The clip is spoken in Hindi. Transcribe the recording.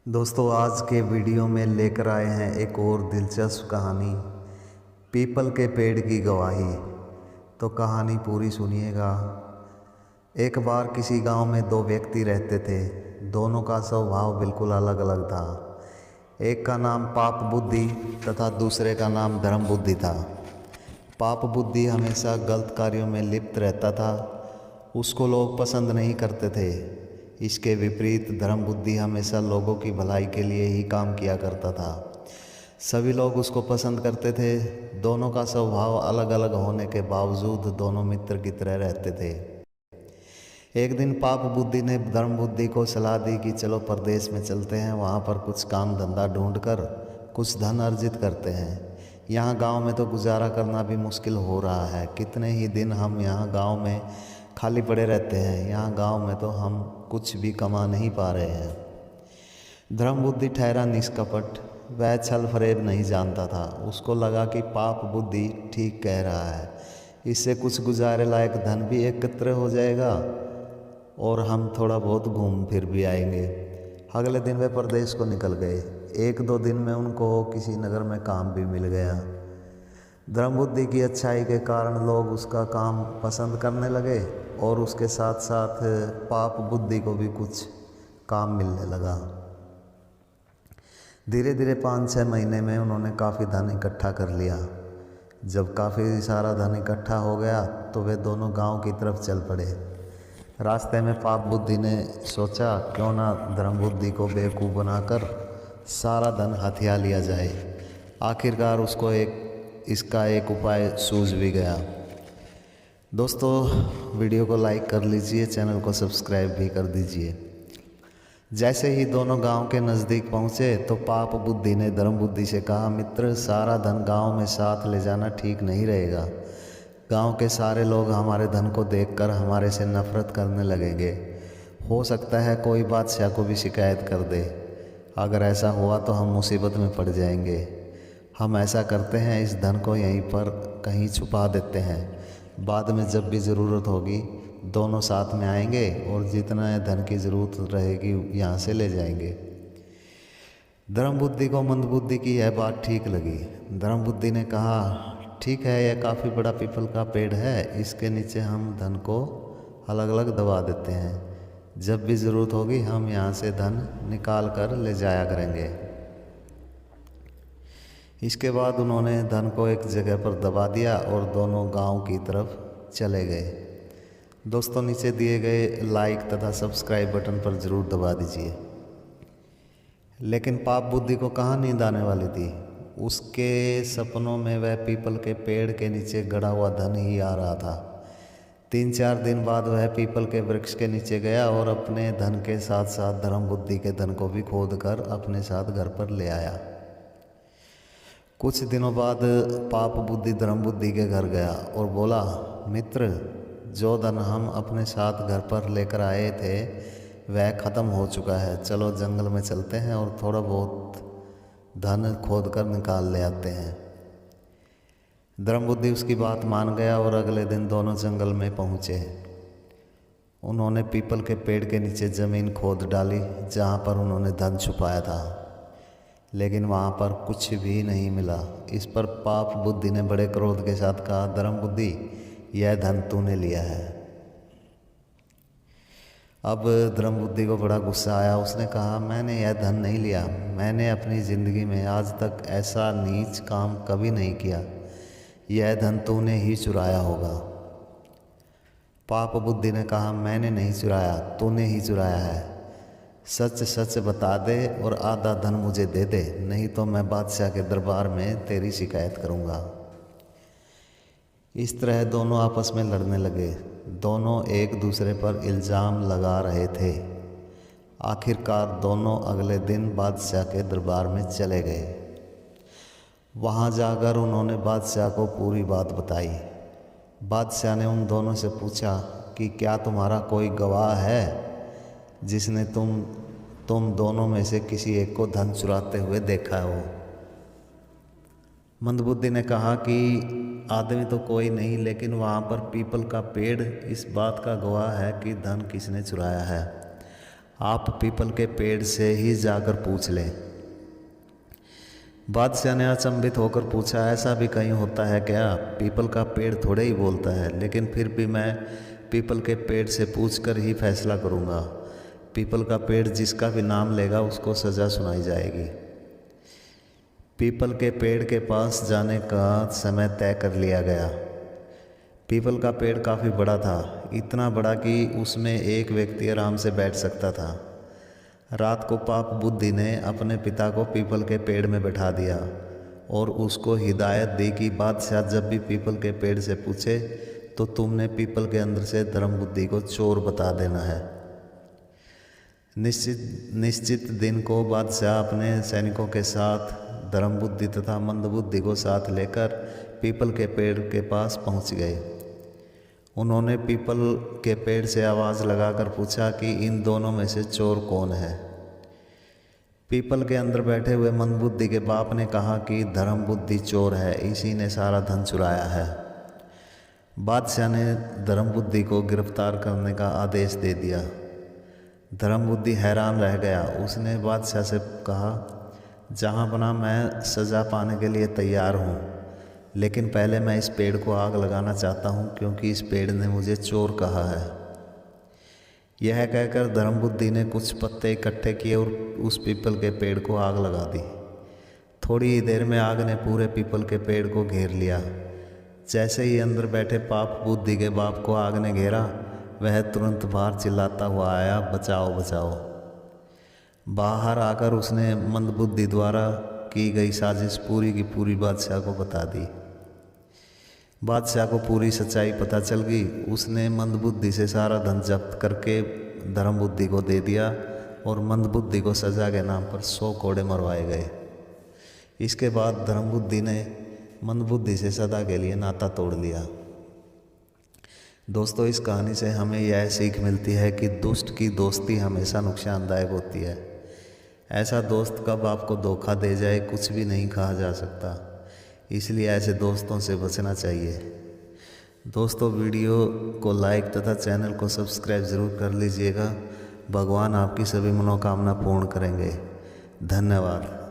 दोस्तों आज के वीडियो में लेकर आए हैं एक और दिलचस्प कहानी, पीपल के पेड़ की गवाही। तो कहानी पूरी सुनिएगा। एक बार किसी गांव में दो व्यक्ति रहते थे। दोनों का स्वभाव बिल्कुल अलग अलग था। एक का नाम पाप बुद्धि तथा दूसरे का नाम धर्म बुद्धि था। पाप बुद्धि हमेशा गलत कार्यों में लिप्त रहता था। उसको लोग पसंद नहीं करते थे। इसके विपरीत धर्म बुद्धि हमेशा लोगों की भलाई के लिए ही काम किया करता था। सभी लोग उसको पसंद करते थे। दोनों का स्वभाव अलग अलग होने के बावजूद दोनों मित्र की तरह रहते थे। एक दिन पाप बुद्धि ने धर्म बुद्धि को सलाह दी कि चलो परदेश में चलते हैं, वहाँ पर कुछ काम धंधा ढूंढ कर कुछ धन अर्जित करते हैं। यहाँ गांव में तो गुजारा करना भी मुश्किल हो रहा है। कितने ही दिन हम यहाँ गांव में खाली पड़े रहते हैं। यहाँ गांव में तो हम कुछ भी कमा नहीं पा रहे हैं। धर्म बुद्धि ठहरा निष्कपट। वह छल फरेब नहीं जानता था। उसको लगा कि पाप बुद्धि ठीक कह रहा है, इससे कुछ गुजारे लायक धन भी एकत्र हो जाएगा और हम थोड़ा बहुत घूम फिर भी आएंगे। अगले दिन वे परदेश को निकल गए। एक दो दिन में उनको किसी नगर में काम भी मिल गया। धर्म बुद्धि की अच्छाई के कारण लोग उसका काम पसंद करने लगे और उसके साथ साथ पाप बुद्धि को भी कुछ काम मिलने लगा। धीरे धीरे 5-6 महीने में उन्होंने काफ़ी धन इकट्ठा कर लिया। जब काफ़ी सारा धन इकट्ठा हो गया तो वे दोनों गांव की तरफ चल पड़े। रास्ते में पाप बुद्धि ने सोचा क्यों ना धर्म बुद्धि को बेवकूफ़ बनाकर सारा धन हथिया लिया जाए। आखिरकार उसको इसका एक उपाय सूझ भी गया। दोस्तों वीडियो को लाइक कर लीजिए, चैनल को सब्सक्राइब भी कर दीजिए। जैसे ही दोनों गांव के नज़दीक पहुंचे तो पाप बुद्धि ने धर्म बुद्धि से कहा, मित्र, सारा धन गांव में साथ ले जाना ठीक नहीं रहेगा। गांव के सारे लोग हमारे धन को देखकर हमारे से नफरत करने लगेंगे। हो सकता है कोई बादशाह को भी शिकायत कर दे। अगर ऐसा हुआ तो हम मुसीबत में पड़ जाएंगे। हम ऐसा करते हैं, इस धन को यहीं पर कहीं छुपा देते हैं। बाद में जब भी ज़रूरत होगी दोनों साथ में आएंगे और जितना धन की ज़रूरत रहेगी यहाँ से ले जाएंगे। धर्म बुद्धि को मंद बुद्धि की यह बात ठीक लगी। धर्म बुद्धि ने कहा, ठीक है, यह काफ़ी बड़ा पीपल का पेड़ है, इसके नीचे हम धन को अलग अलग दबा देते हैं। जब भी ज़रूरत होगी हम यहाँ से धन निकाल कर ले जाया करेंगे। इसके बाद उन्होंने धन को एक जगह पर दबा दिया और दोनों गांव की तरफ चले गए। दोस्तों नीचे दिए गए लाइक तथा सब्सक्राइब बटन पर ज़रूर दबा दीजिए। लेकिन पाप बुद्धि को कहाँ नींद आने वाली थी। उसके सपनों में वह पीपल के पेड़ के नीचे गड़ा हुआ धन ही आ रहा था। 3-4 दिन बाद वह पीपल के वृक्ष के नीचे गया और अपने धन के साथ साथ धर्म बुद्धि के धन को भी खोद कर अपने साथ घर पर ले आया। कुछ दिनों बाद पाप बुद्धि धर्म बुद्धि के घर गया और बोला, मित्र, जो धन हम अपने साथ घर पर लेकर आए थे वह ख़त्म हो चुका है। चलो जंगल में चलते हैं और थोड़ा बहुत धन खोद कर निकाल ले आते हैं। धर्म बुद्धि उसकी बात मान गया और अगले दिन दोनों जंगल में पहुँचे। उन्होंने पीपल के पेड़ के नीचे ज़मीन खोद डाली जहाँ पर उन्होंने धन छुपाया था, लेकिन वहाँ पर कुछ भी नहीं मिला। इस पर पाप बुद्धि ने बड़े क्रोध के साथ कहा, धर्म बुद्धि, यह धन तूने लिया है। अब धर्म बुद्धि को बड़ा गुस्सा आया। उसने कहा, मैंने यह धन नहीं लिया। मैंने अपनी ज़िंदगी में आज तक ऐसा नीच काम कभी नहीं किया। यह धन तूने ही चुराया होगा। पाप बुद्धि ने कहा, मैंने नहीं चुराया, तूने ही चुराया है। सच सच बता दे और आधा धन मुझे दे दे, नहीं तो मैं बादशाह के दरबार में तेरी शिकायत करूँगा। इस तरह दोनों आपस में लड़ने लगे। दोनों एक दूसरे पर इल्ज़ाम लगा रहे थे। आखिरकार दोनों अगले दिन बादशाह के दरबार में चले गए। वहाँ जाकर उन्होंने बादशाह को पूरी बात बताई। बादशाह ने उन दोनों से पूछा कि क्या तुम्हारा कोई गवाह है जिसने तुम दोनों में से किसी एक को धन चुराते हुए देखा हो। मंदबुद्धि ने कहा कि आदमी तो कोई नहीं, लेकिन वहाँ पर पीपल का पेड़ इस बात का गवाह है कि धन किसने चुराया है। आप पीपल के पेड़ से ही जाकर पूछ लें। बादशाह ने अचंभित होकर पूछा, ऐसा भी कहीं होता है क्या? पीपल का पेड़ थोड़े ही बोलता है, लेकिन फिर भी मैं पीपल के पेड़ से पूछकर ही फैसला करूँगा। पीपल का पेड़ जिसका भी नाम लेगा उसको सज़ा सुनाई जाएगी। पीपल के पेड़ के पास जाने का समय तय कर लिया गया। पीपल का पेड़ काफ़ी बड़ा था, इतना बड़ा कि उसमें एक व्यक्ति आराम से बैठ सकता था। रात को पाप बुद्धि ने अपने पिता को पीपल के पेड़ में बैठा दिया और उसको हिदायत दी कि बादशाह जब भी पीपल के पेड़ से पूछे तो तुमने पीपल के अंदर से धर्म बुद्धि को चोर बता देना है। निश्चित दिन को बादशाह अपने सैनिकों के साथ धर्म बुद्धि तथा मंद बुद्धि को साथ लेकर पीपल के पेड़ के पास पहुंच गए। उन्होंने पीपल के पेड़ से आवाज़ लगाकर पूछा कि इन दोनों में से चोर कौन है? पीपल के अंदर बैठे हुए मंद बुद्धि के बाप ने कहा कि धर्म बुद्धि चोर है, इसी ने सारा धन चुराया है। बादशाह ने धर्म बुद्धि को गिरफ्तार करने का आदेश दे दिया। धर्म बुद्धि हैरान रह गया। उसने बादशाह से कहा, जहाँ बना मैं सज़ा पाने के लिए तैयार हूँ, लेकिन पहले मैं इस पेड़ को आग लगाना चाहता हूँ क्योंकि इस पेड़ ने मुझे चोर कहा है। यह कहकर धर्म बुद्धि ने कुछ पत्ते इकट्ठे किए और उस पीपल के पेड़ को आग लगा दी। थोड़ी ही देर में आग ने पूरे पीपल के पेड़ को घेर लिया। जैसे ही अंदर बैठे पाप बुद्धि के बाप को आग ने घेरा, वह तुरंत बाहर चिल्लाता हुआ आया, बचाओ बचाओ। बाहर आकर उसने मंद बुद्धि द्वारा की गई साजिश पूरी की पूरी बादशाह को बता दी। बादशाह को पूरी सच्चाई पता चल गई। उसने मंद बुद्धि से सारा धन जब्त करके धर्म बुद्धि को दे दिया और मंद बुद्धि को सज़ा के नाम पर 100 कोड़े मरवाए गए। इसके बाद धर्म बुद्धि ने मंद बुद्धि से सदा के लिए नाता तोड़ लिया। दोस्तों, इस कहानी से हमें यह सीख मिलती है कि दुष्ट की दोस्ती हमेशा नुकसानदायक होती है। ऐसा दोस्त कब आपको धोखा दे जाए कुछ भी नहीं कहा जा सकता, इसलिए ऐसे दोस्तों से बचना चाहिए। दोस्तों, वीडियो को लाइक तथा चैनल को सब्सक्राइब ज़रूर कर लीजिएगा। भगवान आपकी सभी मनोकामना पूर्ण करेंगे। धन्यवाद।